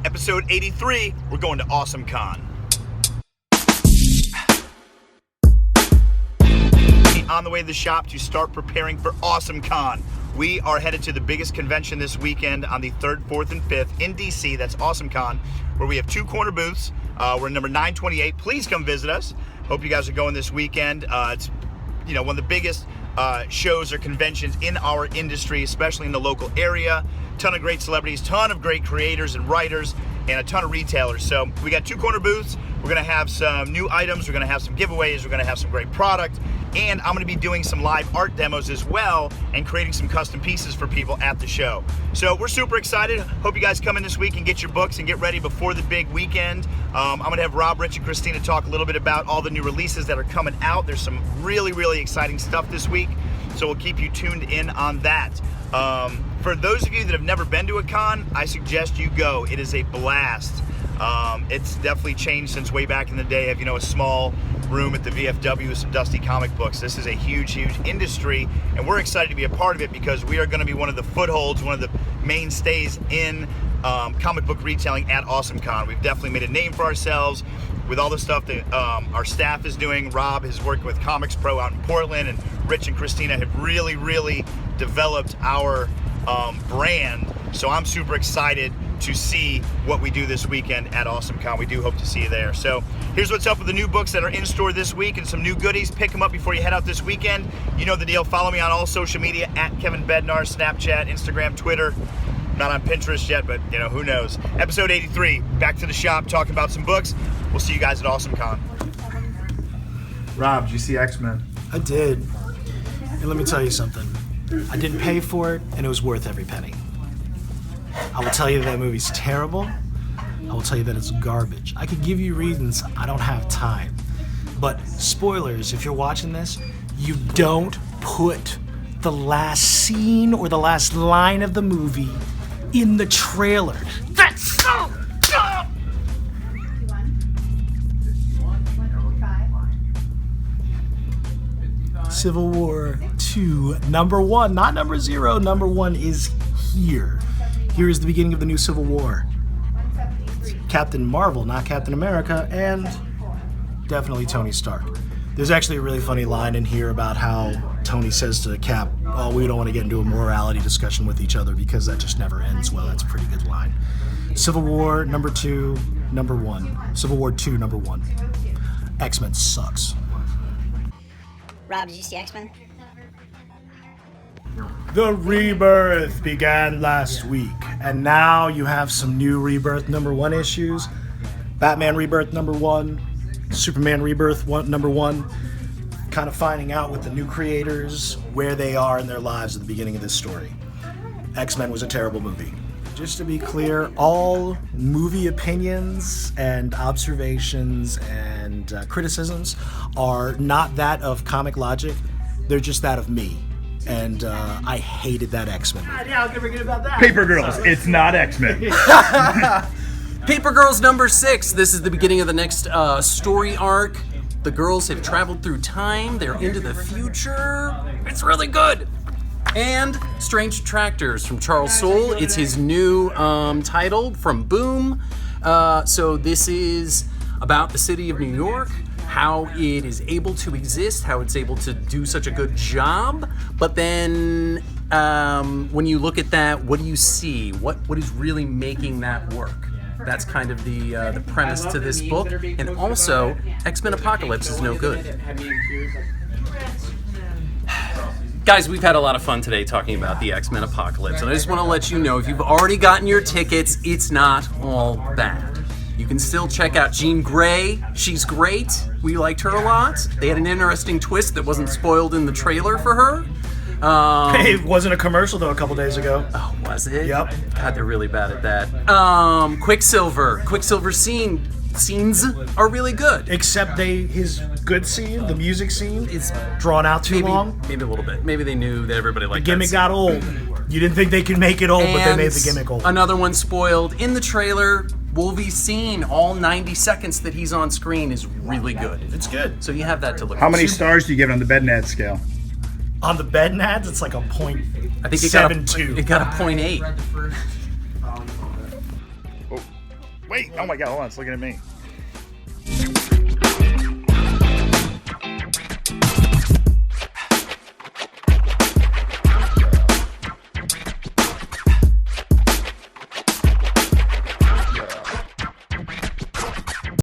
Episode 83, we're going to Awesome Con. On the way to the shop to start preparing for Awesome Con. We are headed to the biggest convention this weekend on the 3rd, 4th, and 5th in DC. That's Awesome Con, where we have 2 corner booths. We're number 928. Please come visit us. Hope you guys are going this weekend. It's one of the biggest shows or conventions in our industry, especially in the local area. Ton of great celebrities, ton of great creators and writers, and a ton of retailers. So we got 2 corner booths. We're gonna have some new items. We're gonna have some giveaways. We're gonna have some great product. And I'm gonna be doing some live art demos as well and creating some custom pieces for people at the show. So we're super excited. Hope you guys come in this week and get your books and get ready before the big weekend. I'm gonna have Rob, Rich, and Christina talk a little bit about all the new releases that are coming out. There's some really, really exciting stuff this week. So we'll keep you tuned in on that. For those of you that have never been to a con, I suggest you go. It is a blast. It's definitely changed since way back in the day of, a small room at the VFW with some dusty comic books. This is a huge, huge industry, and we're excited to be a part of it because we are going to be one of the footholds, one of the mainstays in comic book retailing at Awesome Con. We've definitely made a name for ourselves with all the stuff that our staff is doing. Rob has worked with Comics Pro out in Portland, and Rich and Christina have really, really developed our brand. So I'm super excited to see what we do this weekend at Awesome Con. We do hope to see you there. So here's what's up with the new books that are in store this week and some new goodies. Pick them up before you head out this weekend. You know the deal. Follow me on all social media at Kevin Bednarz, Snapchat, Instagram, Twitter. Not on Pinterest yet, but who knows. Episode 83, back to the shop, talking about some books. We'll see you guys at Awesome Con. Rob, did you see XMen? I did. And let me tell you something. I didn't pay for it, and it was worth every penny. I will tell you that movie's terrible. I will tell you that it's garbage. I could give you reasons. I don't have time. But spoilers, if you're watching this, you don't put the last scene or the last line of the movie in the trailer. That's so dumb! Civil War 2, number 1, not number 0, number 1 is here. Here is the beginning of the new Civil War. Captain Marvel, not Captain America, and definitely Tony Stark. There's actually a really funny line in here about how Tony says to Cap, "Oh, we don't want to get into a morality discussion with each other because that just never ends well." That's a pretty good line. Civil War number 2, number 1. Civil War 2, number 1. X-Men sucks. Rob, did you see X-Men? The Rebirth began last week, and now you have some new Rebirth number 1 issues. Batman Rebirth number 1, Superman Rebirth number 1. Kind of finding out with the new creators where they are in their lives at the beginning of this story. X-Men was a terrible movie. Just to be clear, all movie opinions and observations and criticisms are not that of Comic Logic, they're just that of me. And I hated that X-Men movie. Yeah, I'll never forget about that. Paper Girls, it's not X-Men. Paper Girls number 6. This is the beginning of the next story arc. The girls have traveled through time. They're into the future. It's really good. And Strange Attractors from Charles Soule. It's his new title from Boom. So this is about the city of New York, how it is able to exist, how it's able to do such a good job. But then when you look at that, what do you see? What is really making that work? That's kind of the premise to this book. And also, XMen Apocalypse is no good. Guys, we've had a lot of fun today talking about the XMen Apocalypse, and I just want to let you know, if you've already gotten your tickets, it's not all bad. You can still check out Jean Grey. She's great. We liked her a lot. They had an interesting twist that wasn't spoiled in the trailer for her. It wasn't a commercial, though, a couple days ago. Oh, was it? Yep. God, they're really bad at that. Quicksilver scenes are really good. Except his good scene, the music scene, is drawn out too long. Maybe a little bit. Maybe they knew that everybody liked the gimmick got old. You didn't think they could make it old, but they made the gimmick old. Another one spoiled in the trailer. Wolvie's scene, all 90 seconds that he's on screen, is really good. It's good. So you have that to look at. How many stars do you give it on the Bednarz scale? On the Bednarz, it's like a I think it got a 0.8. Wait. Oh my God. Hold on. It's looking at me.